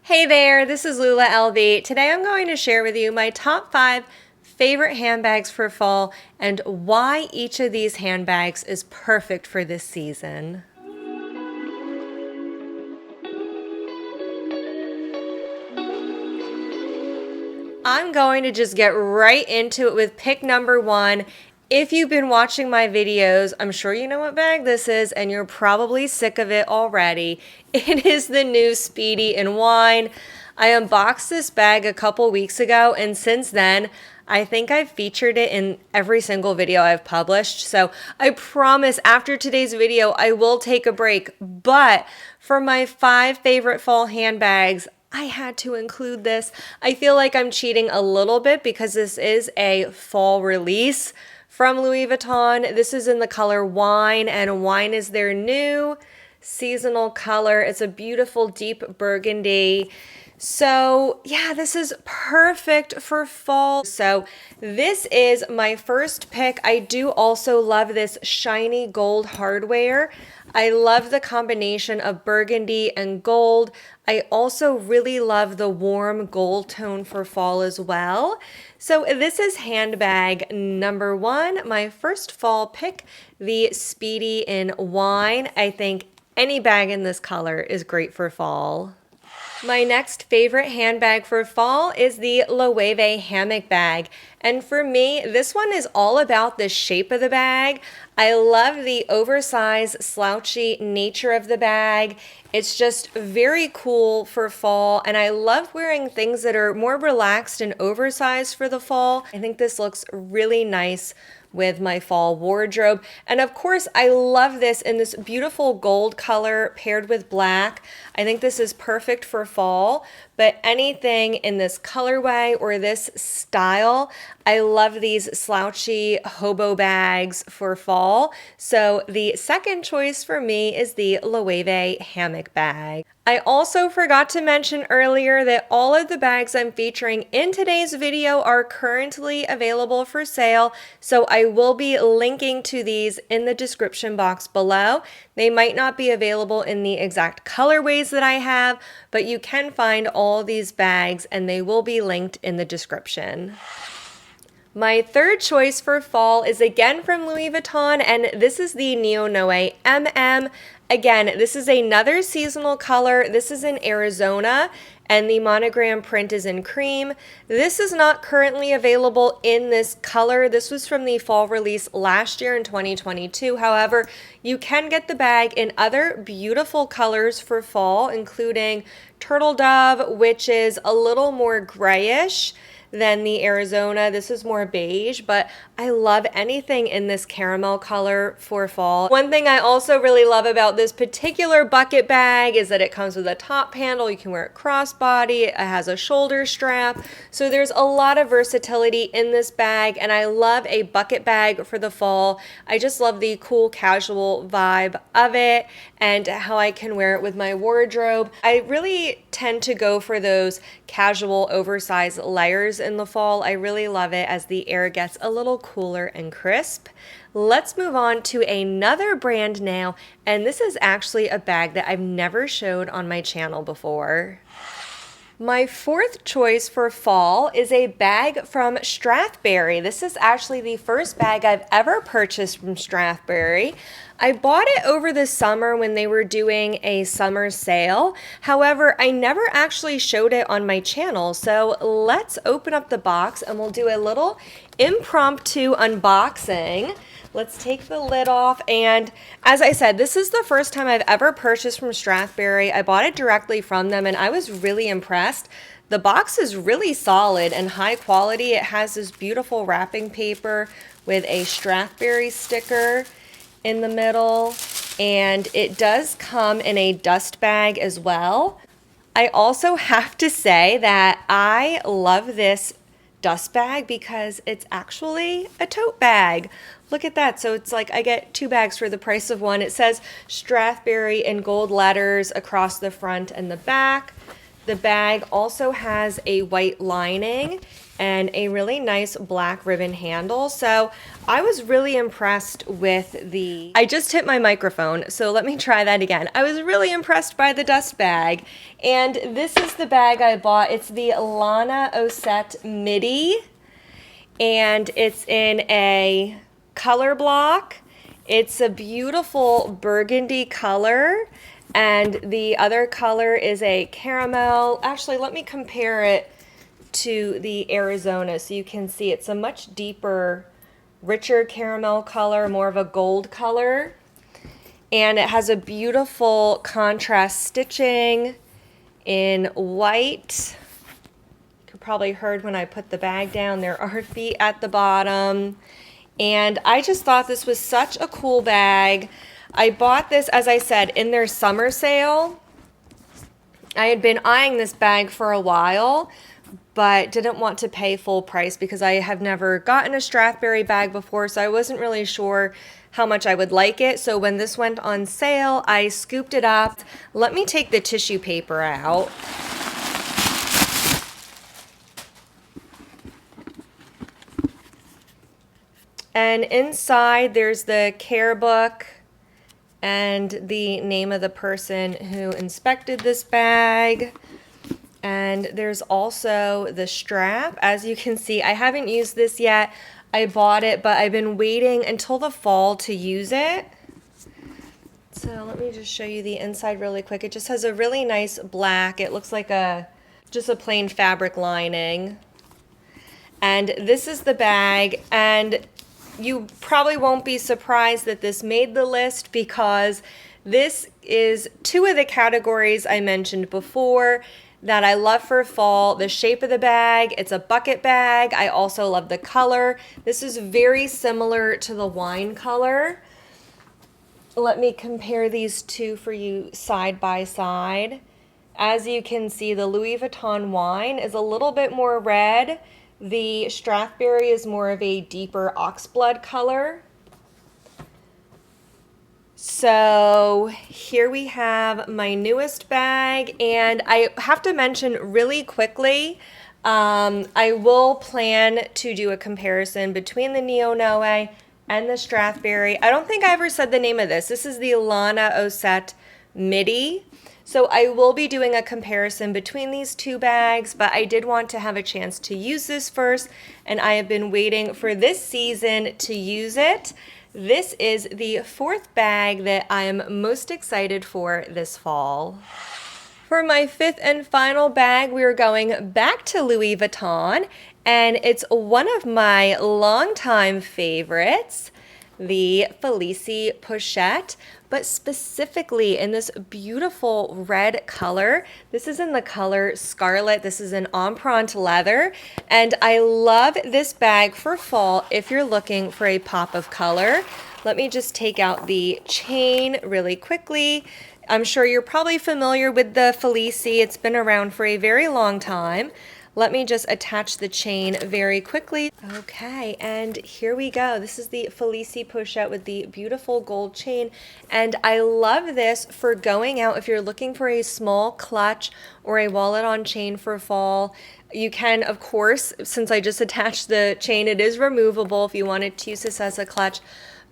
Hey there, this is Lula LV. Today I'm going to share with you my top 5 favorite handbags for fall and why each of these handbags is perfect for this season. I'm going to just get right into it with pick number 1. If you've been watching my videos, I'm sure you know what bag this is and you're probably sick of it already. It is the new Speedy in Wine. I unboxed this bag a couple weeks ago, and since then, I think I've featured it in every single video I've published. So I promise after today's video, I will take a break. But for my 5 favorite fall handbags, I had to include this. I feel like I'm cheating a little bit because this is a fall release from Louis Vuitton. This is in the color Wine, and Wine is their new seasonal color. It's a beautiful deep burgundy. So yeah, this is perfect for fall. So this is my first pick. I do also love this shiny gold hardware. I love the combination of burgundy and gold. I also really love the warm gold tone for fall as well. So this is handbag number 1, my first fall pick, the Speedy in Wine. I think any bag in this color is great for fall. My next favorite handbag for fall is the Loewe hammock bag. And for me, this one is all about the shape of the bag. I love the oversized, slouchy nature of the bag. It's just very cool for fall, and I love wearing things that are more relaxed and oversized for the fall. I think this looks really nice with my fall wardrobe. And of course, I love this in this beautiful gold color paired with black. I think this is perfect for fall, but anything in this colorway or this style, I love these slouchy hobo bags for fall. So the second choice for me is the Loewe hammock bag. I also forgot to mention earlier that all of the bags I'm featuring in today's video are currently available for sale, so I will be linking to these in the description box below. They might not be available in the exact colorways that I have, but you can find all these bags and they will be linked in the description. My third choice for fall is again from Louis Vuitton, and this is the Neo Noe MM. Again, this is another seasonal color. This is in Arizona, and the monogram print is in cream. This is not currently available in this color. This was from the fall release last year in 2022. However, you can get the bag in other beautiful colors for fall, including Turtle Dove, which is a little more grayish than the Arizona. This is more beige, but I love anything in this caramel color for fall. One thing I also really love about this particular bucket bag is that it comes with a top handle. You can wear it crossbody. It has a shoulder strap. So there's a lot of versatility in this bag, and I love a bucket bag for the fall. I just love the cool casual vibe of it and how I can wear it with my wardrobe. I really tend to go for those casual oversized layers in the fall. I really love it as the air gets a little cooler and crisp. Let's move on to another brand now, and this is actually a bag that I've never showed on my channel before. My fourth choice for fall is a bag from Strathberry. This is actually the first bag I've ever purchased from Strathberry. I bought it over the summer when they were doing a summer sale. However, I never actually showed it on my channel. So let's open up the box and we'll do a little impromptu unboxing. Let's take the lid off, and as I said, this is the first time I've ever purchased from Strathberry. I bought it directly from them and I was really impressed. The box is really solid and high quality. It has this beautiful wrapping paper with a Strathberry sticker in the middle, and it does come in a dust bag as well. I also have to say that I love this dust bag because it's actually a tote bag. Look at that. So it's like I get 2 bags for the price of one. It says Strathberry in gold letters across the front and the back. The bag also has a white lining and a really nice black ribbon handle. So I was really impressed with I just hit my microphone, so let me try that again. I was really impressed by the dust bag. And this is the bag I bought. It's the Lana Osset Midi, and it's in a color block. It's a beautiful burgundy color, and the other color is a caramel. Actually, let me compare it to the Arizona so you can see it's a much deeper, richer caramel color, more of a gold color. And it has a beautiful contrast stitching in white. You could probably heard when I put the bag down, there are feet at the bottom. And I just thought this was such a cool bag. I bought this, as I said, in their summer sale. I had been eyeing this bag for a while, but didn't want to pay full price because I have never gotten a Strathberry bag before, so I wasn't really sure how much I would like it. So when this went on sale, I scooped it up. Let me take the tissue paper out. And inside there's the care book and the name of the person who inspected this bag. And there's also the strap. As you can see, I haven't used this yet. I bought it, but I've been waiting until the fall to use it. So let me just show you the inside really quick. It just has a really nice black. It looks like just a plain fabric lining. And this is the bag, and you probably won't be surprised that this made the list because this is two of the categories I mentioned before that I love for fall. The shape of the bag, it's a bucket bag. I also love the color. This is very similar to the wine color. Let me compare these two for you side by side. As you can see, the Louis Vuitton wine is a little bit more red. The Strathberry is more of a deeper oxblood color. So here we have my newest bag, and I have to mention really quickly, I will plan to do a comparison between the Loewe and the Strathberry. I don't think I ever said the name of this. This is the Lana Osset Midi. So I will be doing a comparison between these two bags, but I did want to have a chance to use this first, and I have been waiting for this season to use it. This is the fourth bag that I am most excited for this fall. For my fifth and final bag, we are going back to Louis Vuitton, and it's one of my longtime favorites, the Felicie Pochette, but specifically in this beautiful red color. This is in the color Scarlet. This is an empreinte leather, and I love this bag for fall if you're looking for a pop of color. Let me just take out the chain really quickly. I'm sure you're probably familiar with the Felicie. It's been around for a very long time. Let me just attach the chain very quickly. Okay, and here we go. This is the Felicie Pochette with the beautiful gold chain. And I love this for going out if you're looking for a small clutch or a wallet on chain for fall. You can, of course, since I just attached the chain, it is removable if you wanted to use this as a clutch.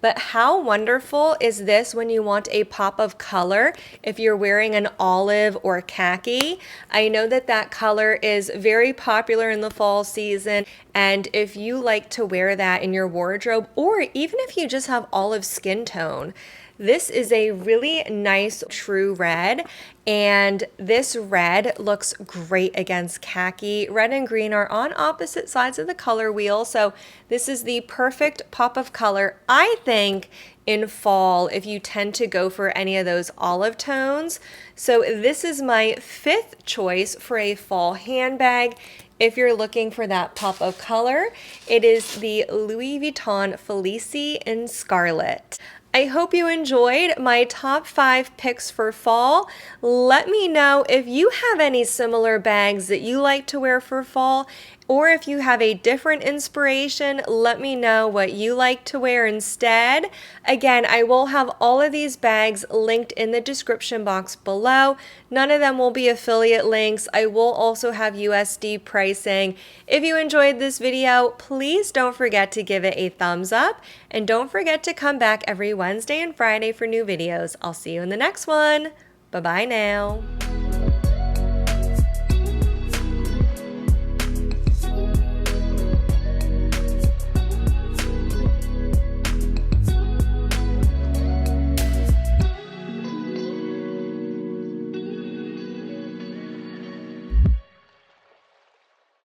But how wonderful is this when you want a pop of color if you're wearing an olive or khaki? I know that that color is very popular in the fall season, and if you like to wear that in your wardrobe, or even if you just have olive skin tone, this is a really nice true red, and this red looks great against khaki. Red and green are on opposite sides of the color wheel, so this is the perfect pop of color, I think, in fall if you tend to go for any of those olive tones. So this is my fifth choice for a fall handbag. If you're looking for that pop of color, it is the Louis Vuitton Felicie in Scarlet. I hope you enjoyed my top 5 picks for fall. Let me know if you have any similar bags that you like to wear for fall, or if you have a different inspiration, let me know what you like to wear instead. Again, I will have all of these bags linked in the description box below. None of them will be affiliate links. I will also have USD pricing. If you enjoyed this video, please don't forget to give it a thumbs up, and don't forget to come back every Wednesday and Friday for new videos. I'll see you in the next one. Bye-bye now.